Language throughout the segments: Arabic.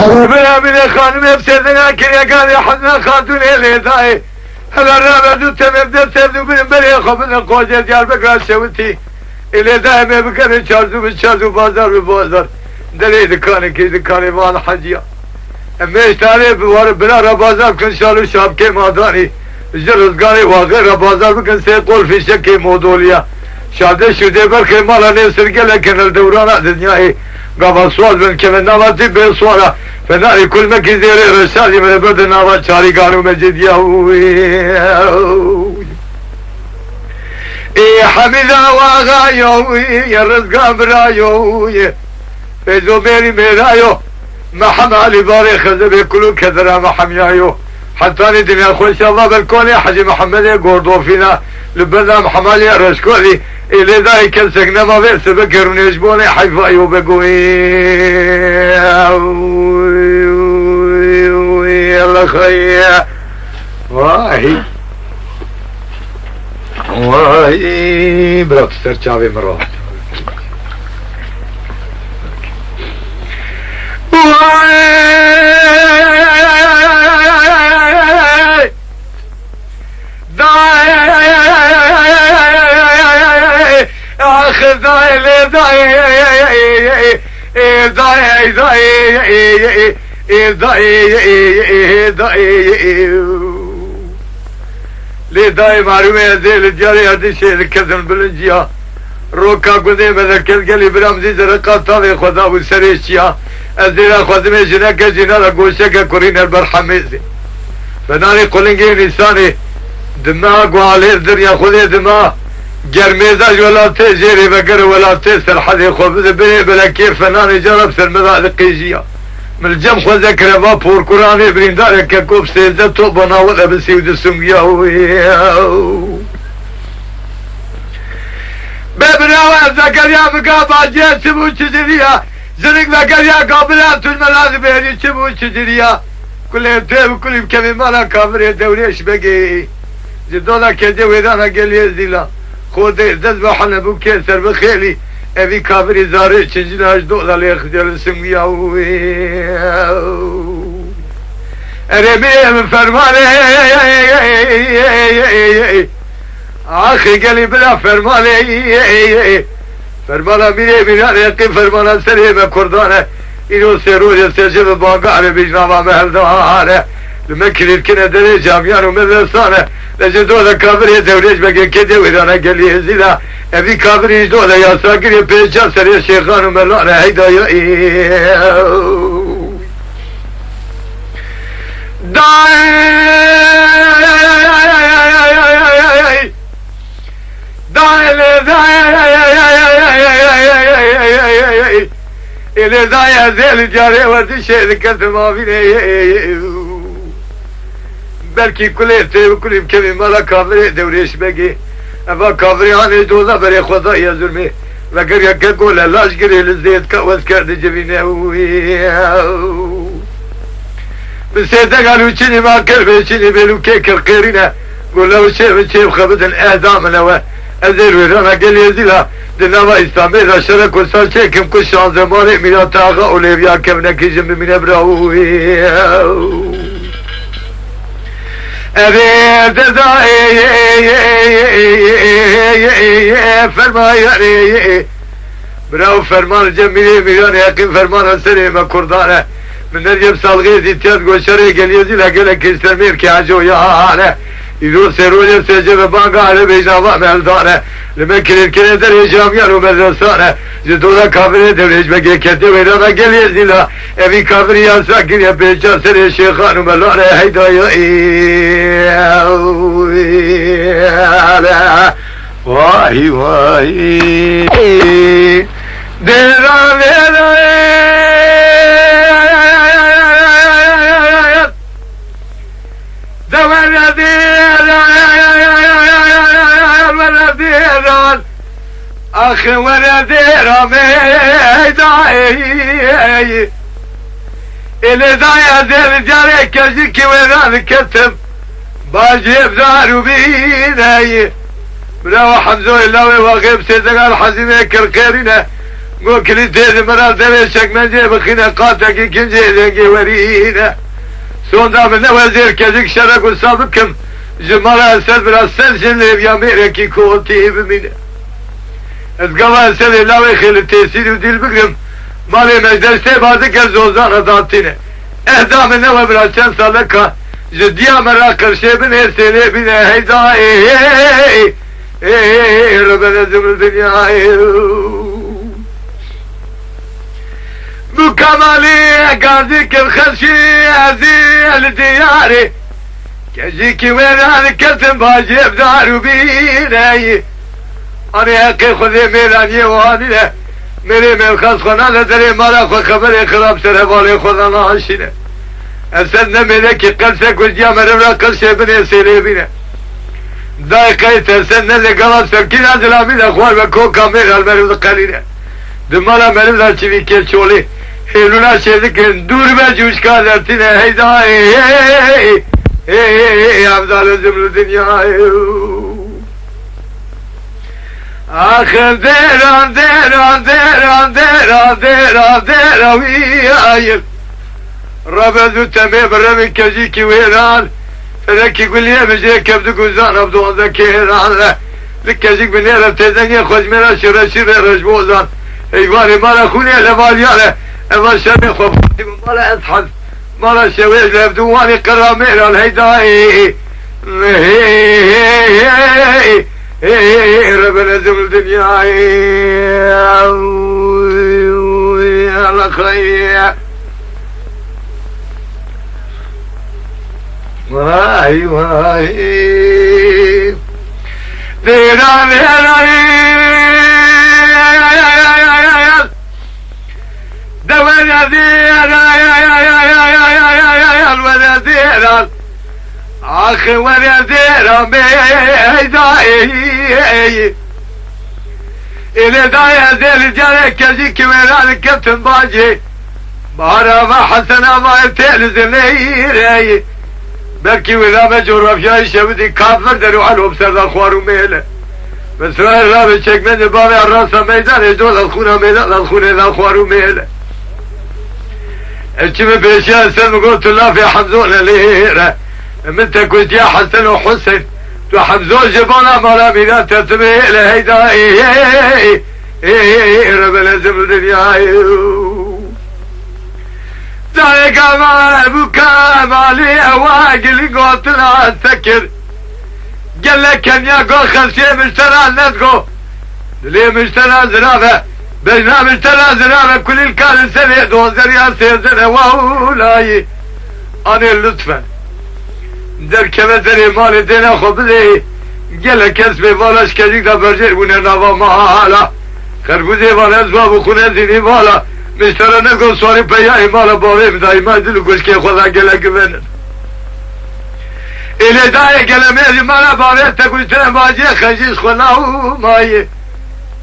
من خانم بسردنا كريا قال يا حزنا خاتون اللي داي هلا رابدو تمام ده سردو من بري خبن القوجة ديال بكرة شوتي اللي داي ما بكرة شارزو بشارزو بازار ببازار دلي دكاني كي دكاني مال حجيا اما اشتاري بوار بلا ربازار كن شالو شاب كي ماداني جرزقاني وغير ربازار بكن سيقول في شكي مودوليا شاده شده برخي مالا نسرقه لكن الدوران دنياي قابل سوال من كمن نواتي بين سوالا فنالي كل مكي زيري رشادي من برد نوات شاري قانو مجد اي حميدا واغايو يا رزقا برايو فيزو ميري ميرايو محمالي باري خزبي كلو كذرا محميايو حتى دنيا خوش الله بالكون يا حجي محمد يقردو فينا لبنا محمالي رشكولي اللي ذاي كان سكنا ما بيس بكرون يجبوني حيفا يوبقوي يلا خيا واهي واهي برات استرشابي مرات اخذ ضاي لي ضاي ضاي ضاي ضاي لي ضاي معلومة زي الجاري هذا الشيء الكذب بالانجيا روكا قدي بذكر قلي برمزي زرقات طالي خدا والسريشيا ازيلا خدمي جناك جنا لقوشك كورين البرحميزي فناني قلنجي نساني دماغ وعليه الدنيا خذي دماغ جرميزاج ولا تجري بقر ولا تسر حد خبز بني بلا كيف فنان جرب سر مذاقيجيا من الجم خو ذكر بابور قراني برين دارك كوب سيزه توبنا ولا بسيود السميا بابنا وذكر يا مقابا جيت سبو تجريا زرق ذكر يا قابلات الملاذ بيري سبو تجريا كل تيب كل كم مالا كافر دوريش بقي جدولا كدي ويدانا قال يزيلا خود دذبح انا بكسر بخيلي ابي كافري زاري تشجناش دولا لي خجل سميا ارمي من فرماني اخي قالي بلا فرماني فرمانا بيني بيني يقين فرمانا سليمه كردانه انو سيرو يستجيب باقع بيجنابا مهل دوانه المكن الكنا دري جاميان ومدرسانه لجدولا كافري دوريش بقى كده واذا انا قال لي زيدا ابي كافري دولا يا ساكر يا بيجا سري شيخان وملانا هيدا يا اللي ضايع زي الجاري ودي شيء ذكرت ما فيني بلكي كل بكمي مالا كافري دوريش بقي ابا كافري عني دولا بري خدا يا زلمي لقر يقول لاش قري للزيت كوز كرد جبينه بسيتا قالوا شني ما كلبي شني بيلو كيك القيرينه قول له شيء خبز الاعدام انا ازيل ويرانا قال يزيلها دنما اسلامي ذا شرك وصار شيكم كل شان زماني من الطاقه وليبيا كم نكي جنب من ابراو ابي دزاي فرماي براو فرمان جميل مليون يقين فرمان سليمه كردانه من نجيب صالغي زيتيات قوشري قال يزيلها قال لك استمير كي عجو يا انا يدور سيروني سيجب بانقا على بيجابا مهلدانه لمكن الكلي دري جاميان ومدرسانه جدولا كافري دوريش بقي كتي ويرانا قال يزيلها ابي كافري يا ساكن يا بيجا سري شيخان وملانا هيدا يا واهي واهي ديرا اخي ولدي رمي داعي اللي ضايع زي الجاري كجيكي وين كتب باجيب دارو بيداي براو حمزو اللاوي وغيب سيدنا الحزيمة كالخيرنا قو كلي تيزي مرال دويشك من جي بخينا قاتك كنجي دنجي ورينا سون دا من وزير كذيك شرق وصابكم جمالا سد برا سلسل لي بياميركي كوتي بمينه ازقوا سلي لاوي خيل تيسير وديل بقرم مالي مجدرسي بازك الزوزان اداتينه اهدا من نوى برا چند سالكا جديا مرا قرشي بن ارسيلي بن هيدا ربنا زمر الدنيا بكمالي قاضيك الخشي عزيز دياري كجيكي وين انا كتم باجيب دارو بيني انا اقي خذي ميلاني واني میری ملخص خونه نداری مرا خو خبری خراب سره بالی خدا ناشینه اصلا نمیده که قلسه کجیا مرم را قلسه بینه سیلی بینه دایقه ترسن نده گلا سرکی نزلا میده خوار و کوکا میرال مرم قلینه دمالا مرم را چیوی که چولی هیلونا شیده که دور به جوشکا درتینه هیدا افضل زمر دنیا آخر دیران دیران دیران دیران دیران دیران ویایل رب دو تمی برمی کجی کی ویران فلکی گلیه بجه کبدو گوزان ابدو آنده کهران لکجی بنیره تیزنگی خوش میره شره شره رجبوزان ایوانی مالا خونی لبالیانه اما شمی خوب مالا اصحاد مالا شویج لبدوانی قرامیران هیدایی ربنا زم الدنيا على خير واي واي ديران دوانا ديران آخر ورزيرا ميدائي إلي دايا زيل جارك كجيك ويران كابتن باجي بارا ما حسنا ما يتيل زنيري بلكي وذا مجور رفياي شبدي كافر درو عنهم سرد خوارو ميلة بس رأي رابي شك من بابي الراسة ميدان يدول الخونة ميدان الخونة ذا خوارو ميلة الشم بيشيان سلم قلت الله في حمزون ليرة من تكوت يا حسن وحسين وحمزون جبانا مرا مينا تتبه لهيدا ربنا زمر الدنيا ذلك ما بكى مالي اواقل قلت لا اسكر قال لك كم يا قول خلشي مشترى نتقو ليه مشترى زرافة بينا مشترى زرافة كل الكال سنة دوزر يا سيزر واولاي انا اللطفة در كمثل مال دينا خبزي قال كسبي بالاش كذيك دا برجر بونه نوا مالا خربوزي بالا زباب خونه زيني بالا مشترى نقول سواري بياهي مالا باوي بداي ما دلو قوشكي خدا قال كمن إلي داي قال ميزي مالا باوي تقول سنة باجي خجيش خناو ماي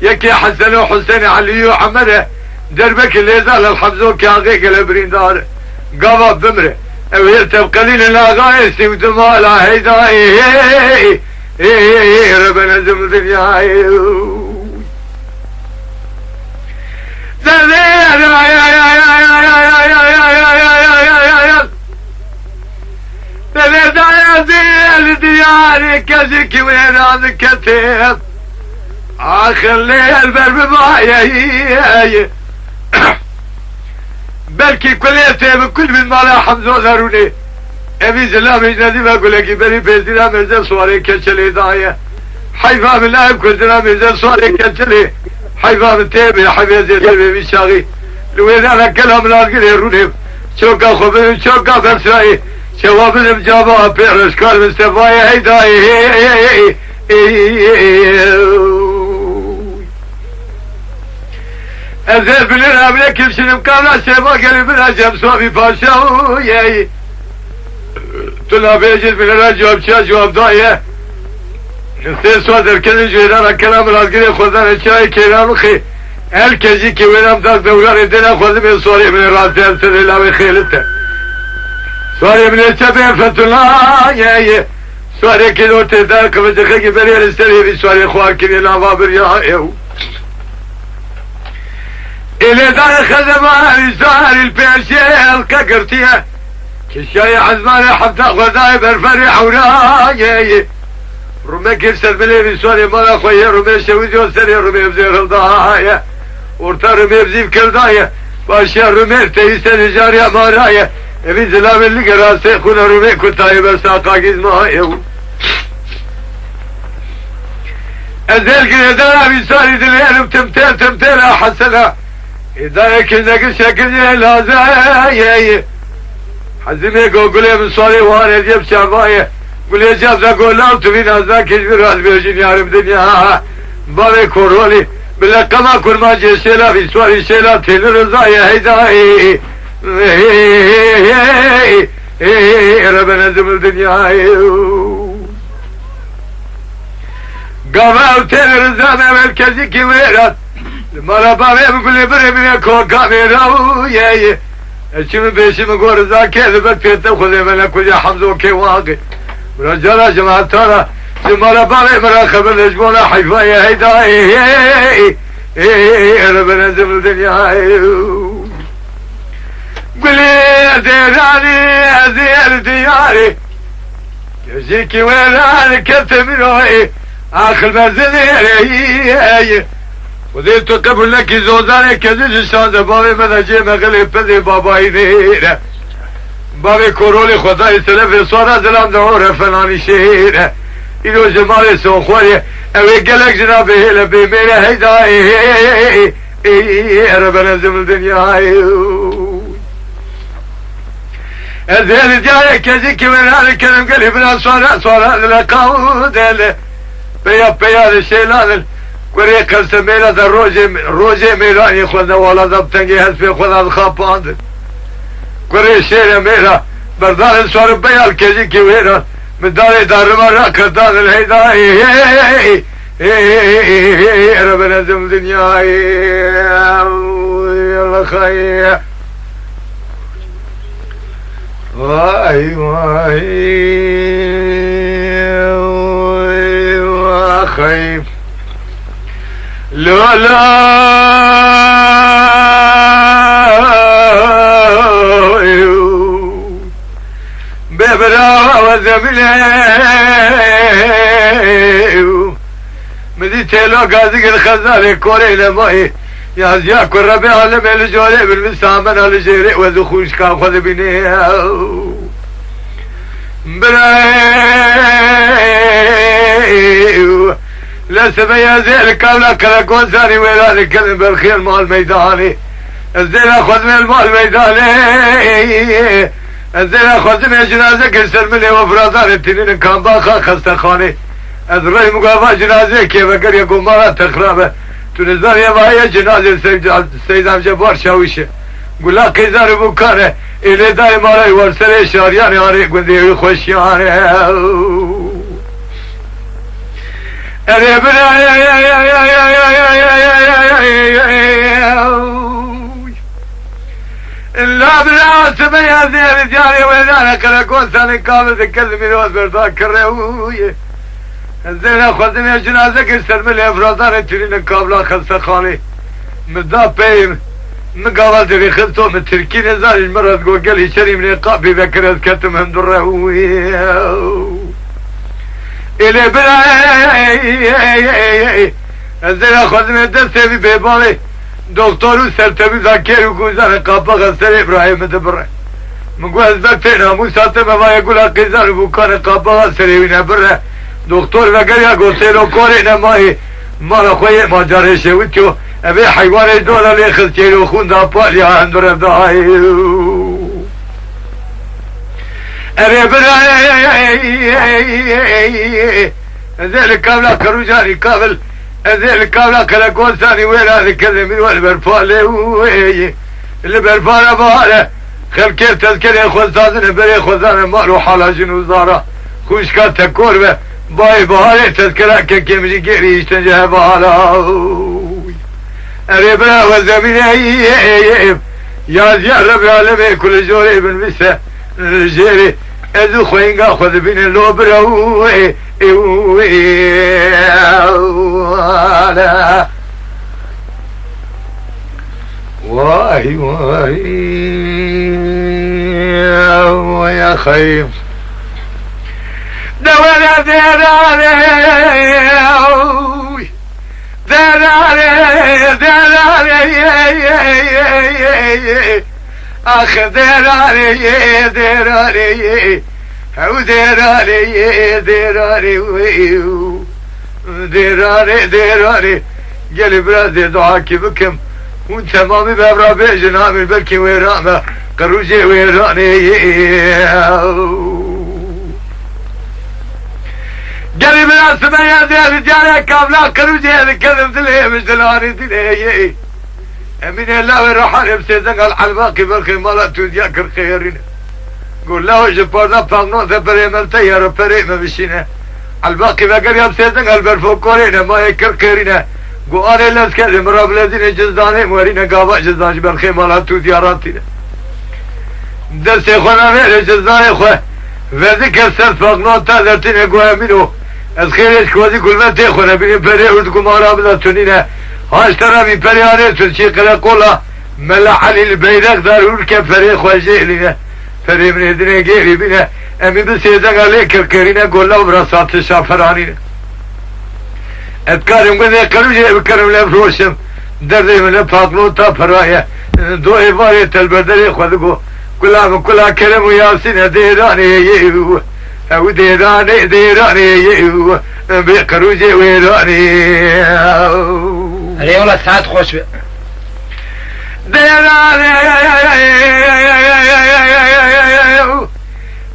يكي حسن وحسين علي وحمده دربك اللي زال الحمزو كاغي قال بريندار قابا بمره ويرتب قليل لا غايسي ودمالا هيدا ربنا زم الدنيا دياري كزيكي وين عندك كتيب آخر ليل برب معي بلكي كل يتيب كل من مالا حمزو ذروني ابي زلام اجنادي بقول لك بري بيزنا مرزا سواري كشلي دايه حيفا من لاعب كلنا مرزا سواري كشلي حيفا من تيبي حبيبي زي بيشاغي لوين انا كلام لا يروني شوكا خبر شوكا بسراي شواب الجابا بيرش كار مستفاي هيداي ازل بلنا بلكم شنو كاملا شبا قال بلا جاب صوبي باشا وياي طلع بيجد من الرجوع بشا جواب ضايع نسير صادر كل جيران الكلام العسكري خذنا الشاي كيران وخي الكجي كي وينام ذاك دولار يدنا خذ من سوري من الراس سر الله وخيلته سوري من الشباب فتلا يا سوري كيلو تذاك وجهك بري السري سوري اخوان كي لا بابر يا إلي دار خدمان سهر البيشيل كقرتيه كشاي عزمان حبتا غداي بالفرح وراي رمي كيسر بلي بسوري مالا خويا رمي شويدي وسري رمي بزير الضايا ورتا رمي بزيب كردايا باشا رمي تيسر جاريا مارايا ابي زلام اللي قراسي خونا رمي كتاي برساقا قزمايا ازيل قردانا بسوري دليل تمتيل حسنا إذا كنك شكل لازايا حزمي قولي من صالي وانا جيب شعبايا قولي جاب قول لا تبين ازاك يجبر راس بيجين يعرف دنيا بابي كورولي باللقما كل ما جي شيلا في سوالي شيلا تين رزايا هيداي ربنا زمل دنيا قابل تين رزانا مركزي كويرات مالا بابي بقولي بري من كوكا ميراو اشم بيشم غورزا كذا بكيت خذ من كل حمزه كي واقع رجال جماعه ترى جمال بابي مرا خبر نجمونا حيفايا هيدا ربنا زمل الدنيا قولي ديراني ازير دياري يجيكي وين كتمنوي اخر منزلي وذيت قبل لك زوزاني كذي شاذ بابي مدجي مغلي بدي باباي نيره بابي كورولي خداي سلف صورة زلام دور فلاني شهيره إلو جمالي سوخوري اوي قلق جنابي هلا بميره هيدا ربنا زمن الدنيا الزين جاي كذي كمان هذا كلام قلبنا صورة لقاود بيا الشيلان قري قلت ميلا در روجي ميلاني خذنا ولا ضبطنجي هسبي خذنا الخاباند قري شيرا ميلا بردان سوار بيا الكيجي كويرا مداري دار مرة كردان الهيدا ربنا زم دنيا يلا خير واي خير لا لا ببرا وزملي مديت له قازق الخزانة كوري لماي يا زياك الربيع لم الجولي بالمسامن الجيري وذخوش كان خذ بني براي لا سميا زين كاملا كلا كونساني ولا نتكلم بالخير مع الميداني الزين اخذ من المال الميداني الزين اخذ من جنازة كسر مني وفرازان التنين كان باخا خستخاني الرأي مقابا جنازة كيف اقر يقوم مرة تخرابة تنزل يا بايا جنازة السيدام جبار شاويشة قول لا قيزار بوكانه إلي داي مالي ورسلي شارياني عريق وذي خوشياني أنا بنا لا بنا سميا زين جاري وينانا كلاكون ثاني كامل تكلم الوز برداك الروية الزين أخذني الجنازة كسر من الإفرازان الترين الكابلة خلصة خالي مدى بيم مقابل تري خلصو من تركي نزال المرض قول لي شري من إقابي بكرة كتم هم الروية إلي بلاي الزين أخذني الدرسي في بيبالي دكتور سلتبي ذاكير وقوزان قابا غسر إبراهيم دبره مقول أزبتنا موسى ما يقول أقيزان وكان قابا غسر ونبره دكتور وقال يا قوسيلو كوري نماي مالا خوي ما جاري شويتو أبي حيواني دولا اللي خلتيلو خون دا بالي عنده رفضاي أبي براي ذلك كاملا كروجاني كامل ذلك كاملا كلا قوساني ويلا ذكذا من والبرفالي اللي برفالة بحالة خل كيف تذكري خوزازن بري خوزان مالو حالا جنوزارا خوش كان تكور به باي بحالي تذكرا كمجي كيري يشتنجه بحالا أبي برا وزميني يا زيار رب العالمين كل جوري بن بسه الجيري اذو خوينغا خذ بين اللوبرا واي واي يا خيم دولا دراري دراري دراري اخ دراري دراري او دراري دراري دراري دراري قال برادي دعاكي بكم وانت مامي بابرا بيجنامي بلكي ويرامه قروجي ويراني قال بلا سمايا دي رجالي كاملا قروجي الكذب دلي مش دلاني دلي امين الله الرحمن بسيدنا قال على الباقي بالخي مالا تودياك الخيرين قول له جبارنا بانو ذا بريمال تيار بريم بشينا على الباقي بقر يا بسيدنا قال برفوكورينا ما يكر خيرنا قول انا لسكر مراب الذين جزداني مورينا قابا جزداني بالخي مالا تودياراتنا درس خونا ميري جزداني خواه وذكر سرت بانو تادرتين قوة منو الخيرش كوازي كل ما تيخونا بني بري ودكو مراب الذين هاش ترى من بريانه تلشي قلا قولا ملا علي البيدق دارون كفري خواجه لنا فري من هدنا غيري بنا امي بسيدنا قال لك الكرينا قولا وبراسات الشافرانين اتكارم قد يقروا بكرم لفروشم دردي من الفاطلو تا فرايا دو ايباري تلبردري خذقو كلها كلم ياسين ديراني او ديراني ديراني بيقروا جي ويراني عليه والله ساعات خوش ديراني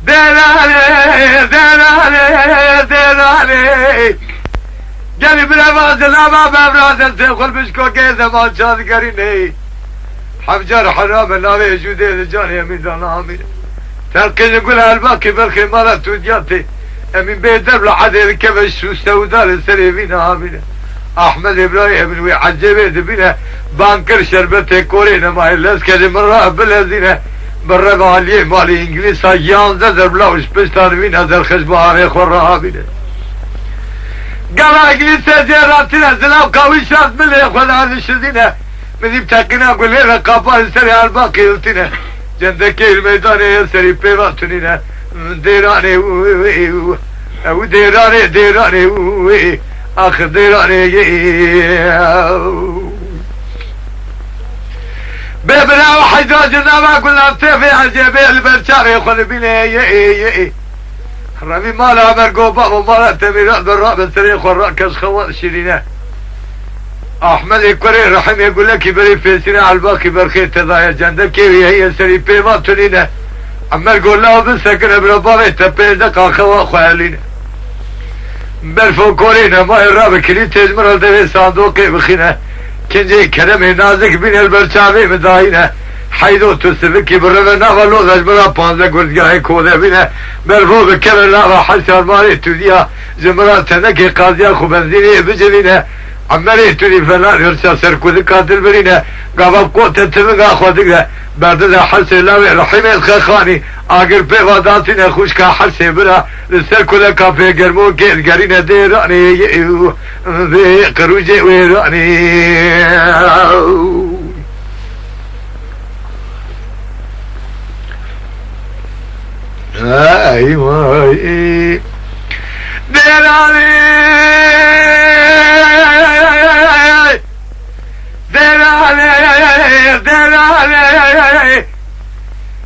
ديراني ديراني ديراني جاني بلا بازل ما بابرازل تقول بشكو كيزة ما شاد قريني حفجر حرام النابي جودي جاني امين دانا امين تلقي نقول الباقي بالخي مرات وجاتي امين بيدر لحد كبش وسوداء السريبين امين احمد ابراهيم ويعجب بنا بانكر شربته كورينا ما الناس كده مره بالذين برا مالي مالي انجليز ايام ده بلاوش بستار بينا ذا الخشبان خرها بنا قال انجليز زياراتنا زلاو قوي شاط من الاخوان هذا الشدينا من يبتقينا اقول لنا قابل سريع الباقي قلتنا جندكي الميدان يسري بيباتنينا ديراني او ديراني ديراني اخ ديراني بابنا وحجاجنا ما قلنا بتفي عجبي البرشاري يخل بيني ربي مالا مرقوبة ومالا تميرات بالرابط سريخ والرأكش خوات شيرينا احمد الكوري رحم يقول لك بري في سنة على الباقي برخير تضايا جندب كيفي هي سري بيما تنينا اما يقول له بسكن بربابي تبين دقا خوا خوالينا بلفو كورينا ما يراب كلي تجمر الدوي صندوقي بخينا كنجي كلمي نازك بين البرشامي مداينا حيدو تسبكي بربنا ولو غجبنا بانزا قرزقاهي كودا بينا بلفو بكمل لابا حسي المالي توديا زمرات تنكي قاضيا خو بنزيني بجبينا عمالي تولي فلان يرسى سركوذ قاتل برينا قابب قوة تمقا خودقا بردنا حسي لاوي رحيمي الخخاني آقر بيواداتنا خوشكا حسي برا لسركوذ كافي قرمو كيل قرينا ديراني ذي قروجي ويراني اي ماي ديراني ديراني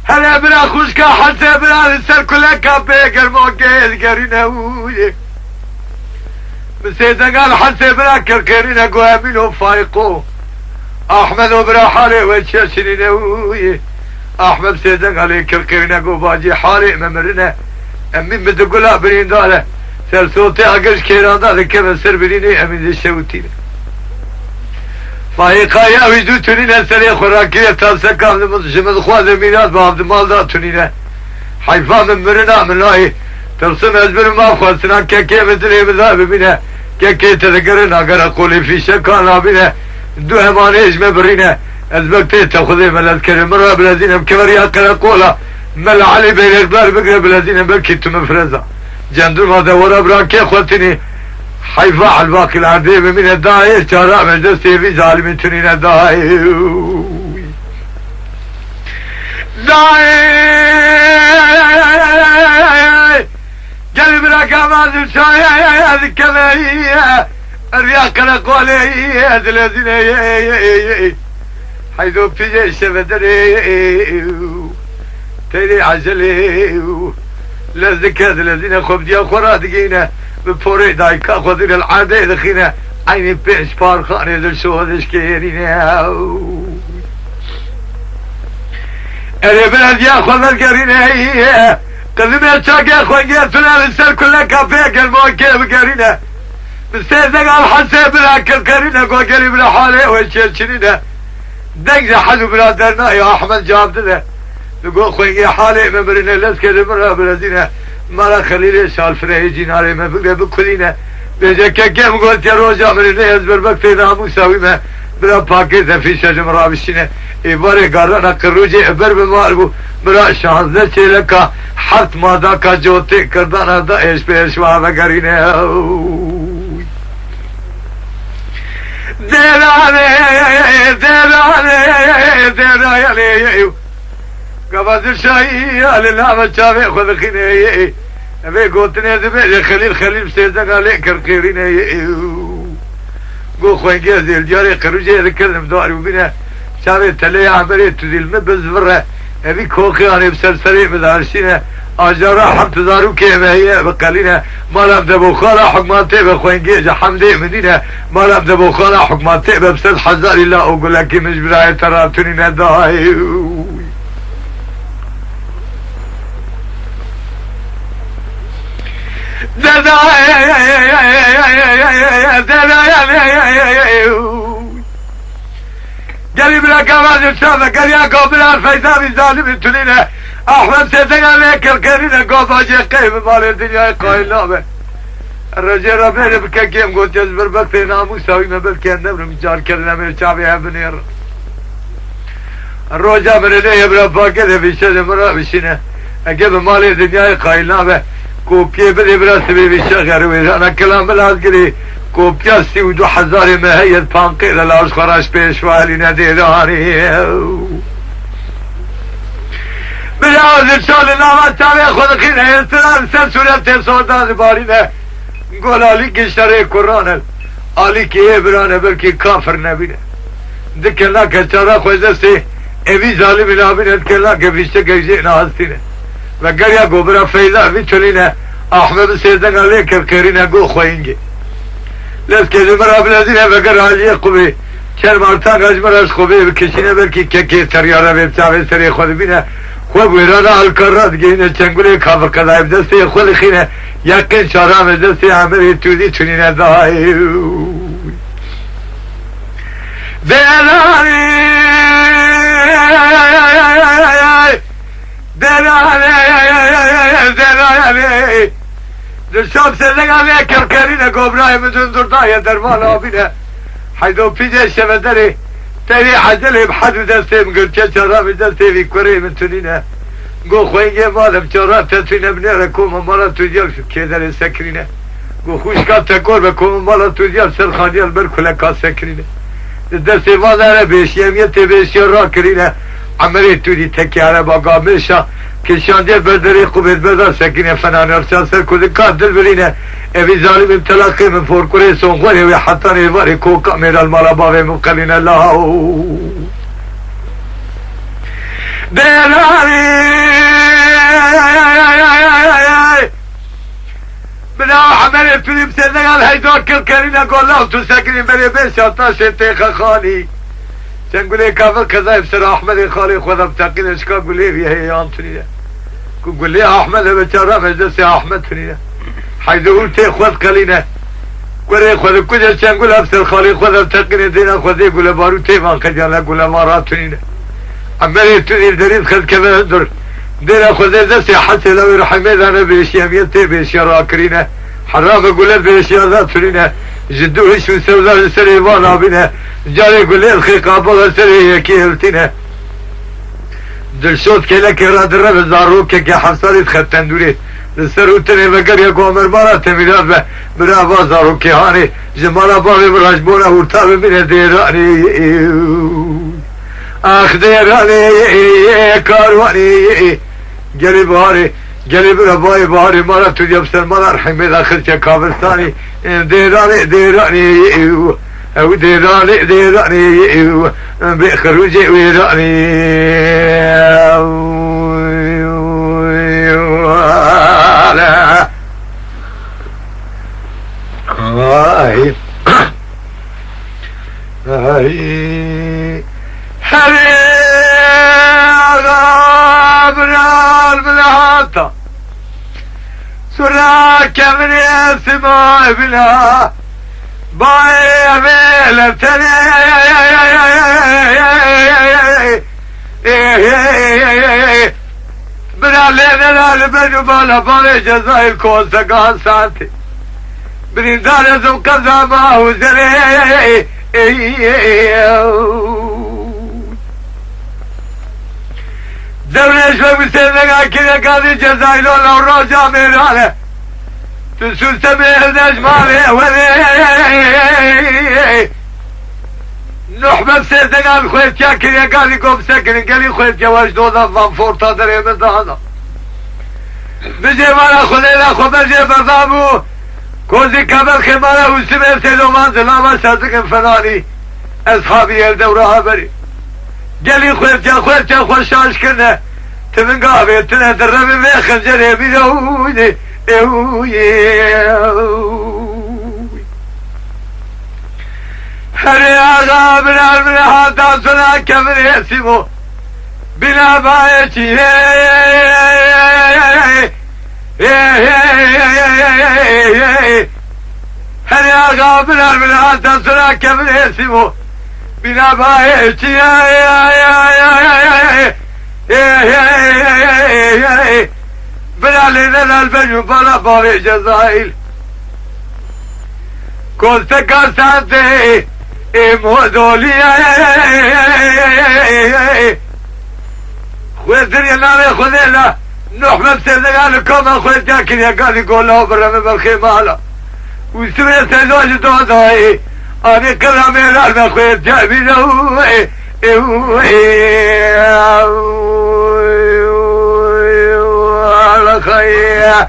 هلا برا خوشكا حتى برا لسر كلها كابي قرمو قيل قرينا ويك بسيدنا قال حتى برا كركرينا قوامينو فايقو احمد وبرا حالي وشاشنينا ويك احمد سيدنا قال كركرينا قوباجي حالي ممرنا امين بدقلا برين داله سر صوتي اقش كيران داله كما سر بريني امين دي شوتيني فايقا يا ويدو تنينا سري خوراكية تاسا كامل مدشمد خواد ميلاد بابد مالدا تنينا حيفا من مرنا من لاي ترسم ازبر ما خواسنا كيكي مدري مذاب بنا كيكي تذكرنا قرا قولي في شكانا بنا دو همان اجمع برينا ازبكتي تاخذي من اذكر مرة بلازينا بكبريا قرا قولا مل علي بين اخبار بقرا بلازينا بلكي تمفرزا جندو ما دورا براكي خواتني حيفا على الباقي العديم من الداعي شارع مجلس في ظالم تنين الداعي زاي قلب لك ما شاي كذا الرياق القولي الذين حيث في جيش بدري تيري عجلي لذكر الذين خبدي أخرادقين بفوري دايكا خذين العادة دخينا عيني بيش فارخاني ذو شو دشكيرين بلد ياخذ القرينة قلبي اتشاق ياخذ فلان السر كله كافيه الموكي بقرينة بسيدك الحسين بلاك القرينة قول قريب لحالي ويشيرشنينة دنجة حلو برادرنا يا احمد جابت له يقول خويني حالي مبرنا لسكي المرة بلدينا مالا خليلي شال فريجي ناري مبقى بكلينة بيجاكا كم قلت يا روجا مرنا يزبر بكتي ناموساوي ما بلا باكيزة في شجم رابشينة إبارة قرانا كروجي عبر بماربو برا شانزة چلکا حرت مادا کا جوتے کردانا دا ایش پیش وانا کرینے دیرانے قبض شائی اللہ بچاوے خود خینے ابے گوتنے دبے خلیل سیزنگا لے کر قیرینے قو خوين جازي الجاري قروجي ذكرنم داري وبنا شابي تلي عمري تزيل مبز برا ابي كوخي اني بسلسلي مدارسينا اجارا حمت دارو كيما هي بقالينا ما لم دبو خالا حكماتي بخوين جيجا حمدي مدينة ما لم دبو خالا حكماتي ببسل حزاري لا اقول لك مش براي تراتوني نداي قريب لك ما نفسه قال يا قابل الفيزان الظالم تلينا احمد سيدنا عليك الكرينة قوضا جي قيم مال الدنيا قايل نامه الرجال ربنا بكاكيم قلت يزبر بكتي ناموسا ويما بلكي النمر مجال كرنا من الشعبي بنير الرجال من اللي يبرا باكده في شد مرا بشينا اجيب مال الدنيا قايل نامه كوبيا بدي براسبي بالشغر وانا كلام بالعسكري كوبيا سيودو حزاري ما هي البانقي للاش خراش بيشوالي نادي داري بالعوز الشغل النامة تابع خود خينا يستران سلسولة تنصودان بارينا نقول عليك اشتري قرآن عليك ابرانا بلكي كافر نبينا ذكرنا كالشارع خوزستي ايوي ظالم نابينا ذكرنا كفيشتك ايجينا هستينا وقال يا قبرا فيلا بيتولينا احمد سيدنا عليك الكرينا قو خوينجي لسكي زمرا بلازينا وقال علي قبي چل مارتان اجمراش قبي بكشينا بلكي كيكي سريارا بيبتاوي سري خود بينا خوب ويرانا الكرات جينا چنگولي كافر قضايب دستي خول خينا يقين شارام دستي عمري تودي تونينا داي دلاني الشاب سلق عليك الكرينة قبراي مدن دردايا درمان آبينا حيثو بيجي الشبدري تاني حجلي بحد دستي مقلت شرابي دستي في كوري من تنينة قو خوينجي مالم شراب تسوينا بنيرا كوما مالا تجيل كيدر السكرينة قو خوش كات تكور بكوما مالا تجيل سرخاني البركولا كات سكرينة دستي مالا بيش يميتي بيش يراكرينة عملي تودي تكي على باقا مشا كشان دي بدري قبل بدر سكينة فنان ارشان سر كل كات دل برينة ابي ظالم امتلاقي من فور كوري سونغوري ويحطاني باري كوكا من المرابا مقلين الله دلاني بلا عملي فيلم سنغال هيدوك الكرينة قول له تسكرين بري بيش عطاش انتيخ خالي تنقولي كافر كذايب سر احمد خالي خذ بتاقين اشكا قولي فيها هي انتوني قولي احمد بتشرف مجلسي احمد تنينا حيث قلتي خذ قلينا قولي خذ كجا تنقول ابسر خالي خذ بتاقين دينا خذي قول بارو تيمان خجانا قول مارات تنينا عمالي تني الدريد خذ كذا اندر دينا خذي دسي حتى لو يرحمي انا بيش يميتي بيش يراكرينا حرام قولت بيش يرات تنينا جدو هشو سوزار سري وانا بنا جاري قولي الخيقا بغا سري يكي هلتنا دلشوت كيلك راد الرب زاروك كي حفصاري تختن دوري السروتني بقر يكو عمر مارا تميلات به برافا زاروكي هاني جمالا بابي براجبونا ورتابي من ديراني ديراني كارواني قلب باري قلب رباي باري مرة تجي بسر مرة رحمي داخل كابرستاني ديراني او ديراني بخروجي ويراني هري غابنا البلهاتا سراك من السماء بلا باي ميلتني بنا لنا لبنو بالا بالا جزائر كوسا قال ساتي بني دار زو كذا ما هو زري دولة شوي بسيدنا كذا قاضي جزائر لو رجع ميراله تسول سميه نجمالي ولي نحبة سيدنا الخويت يا كذا قاضي قوم سكن قالي خويت يا واش دودا فانفور تادري من هذا بجي مالا خلينا خو بجي بردامو كوزي كبر خمارة وسمه سيدو منزل ما صدق فلاني اصحابي الدورة بري قالي خويت يا خوشاش كنا تمن قابل تنهدر من خنجري بيدوني هري آغا بنا البلهاتا سنا كمن يسمو بنا بايتي هري آغا بنا البلهاتا سنا كمن يسمو بنا بايتي بنا لنا البنو بلا باري جزائل كنت كاساتي مودولي خويتر ينامي خذينا نحمد سيدنا لكم خويت ياكل يا قال يقول له برمي بالخيمالة وسمعت زوج دوضاي أنا كلامي لالما خويت جابي له على خير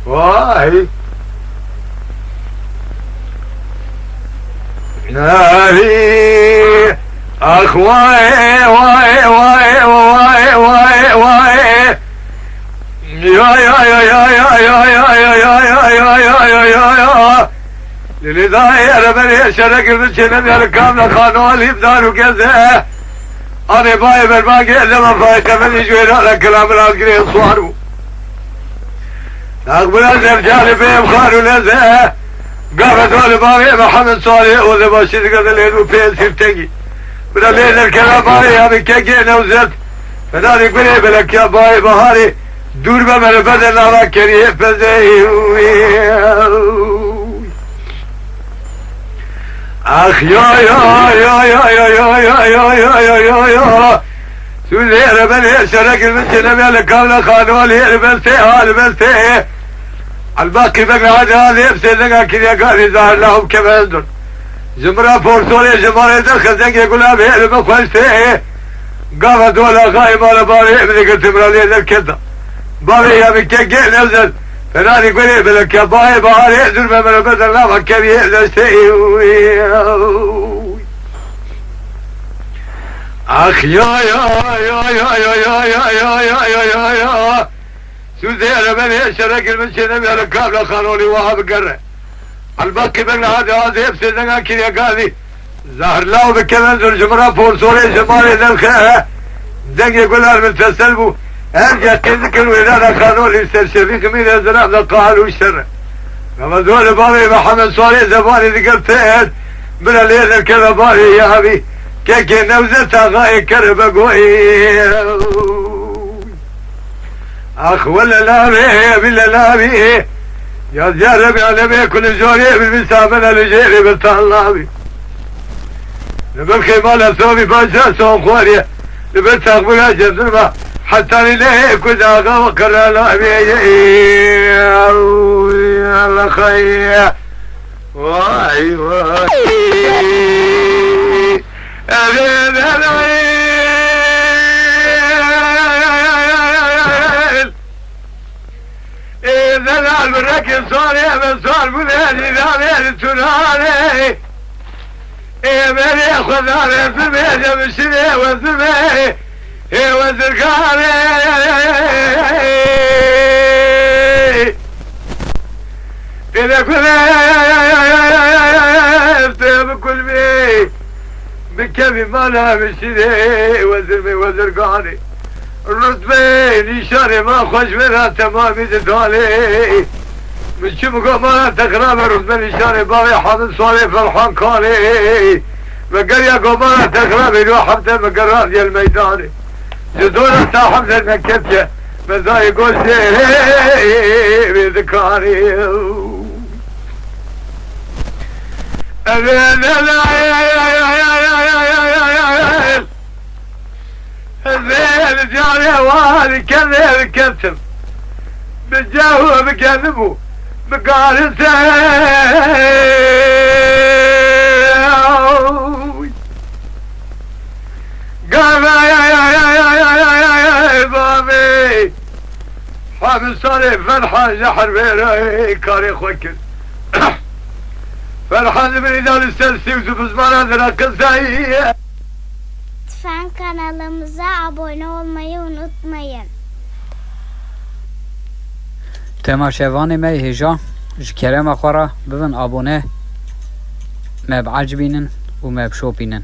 واي ناري اخواي واي واي واي واي واي يا يا يا يا يا يا يا يا يا يا يا يا للذا ربنا شرك المسلم يا الكامل خانوا يبدأ وكذا انا باي بالباقي لما باي كمان يجوي على كلام العسكري صوارو اقبل الرجال بهم خانوا لذا قامت والباقي محمد صالح وذا باشد قد الهدو بين سيرتقي من الليل الكلام باي يا بكاكي نوزت فنان يقول بلك يا باي بهاري دور بمن بدل لا كريه فزي اخ يا يا يا يا يا يا يا يا يا يا يا يا سولي ربنا شرك المسلم يا لكامل خانوالي البلتي البلتي الباقي بقى هذا يبسلنا كذا قال يزعل لهم كمان زمرة بورسولي جمالي دخل زنك يقول ابي المخوشتي قام دولا غايب على باري ابني قلت مرالي الكذا باري يا بكاكي نزل فنان يقول بلك يا باي باري ادر من بدل لا فكر يهدى شيء اخ يا يا يا يا يا يا يا يا يا يا يا سوزي انا بني شرك المسلم يا الكامل خانوني وهاب قره الباقي بقى هذا يبسلنا كذا قال ظهر له بكمان ذو الجمرة بورسولي جمالي ذلك دق يقول من تسلبوا ارجع كذلك الولادة خانوني استرشفيك من الزلام قالوا الشر لما دول بابي محمد صالح زباني ذكرتين من الليل الكذا باري يا ابي كيكي نوزتها غاية كربة قوي اخ ولا لا بيه بلا لا بيه يا جرب على بيه كل جوري بالمسامنة لجيري بالطلابي نبالخي مالا ثوبي باشا سوم خواريا نبالت اقبلها جزمة حتى ليه كنت اغا وكرا لا بيه الله خير واي واي إذا البرك صار بصار بلادي ذا تناري إيماني خذاري في الميزة بشري وزمي وزرقاري إذا كنت بكل بي بكبي مالا بشري وزمي وزرقاري الرتبة نشاري ما خوش منها تمامي تدالي من شمكو ما تقرب الرتبة نشاري باغي حاضر صالي فرحان كالي مقريا قوما تقرب إلو حمد مقرات يا الميداني جدونا تا حمد المكتية ماذا يقول سيري بذكاري الزين جاري والي كذب كتب بجاهو بكذبو بقال قال يا بابي حامل صاري فرحان جحر بيري كاري خوكر فرحان من إذا السلسي وزبزمان هذا القصة Lütfen kanalımıza abone olmayı unutmayın. تماشاواني مي هجا جكرم أخورا ببن أبونه ما بعجبينن وما بشوبينن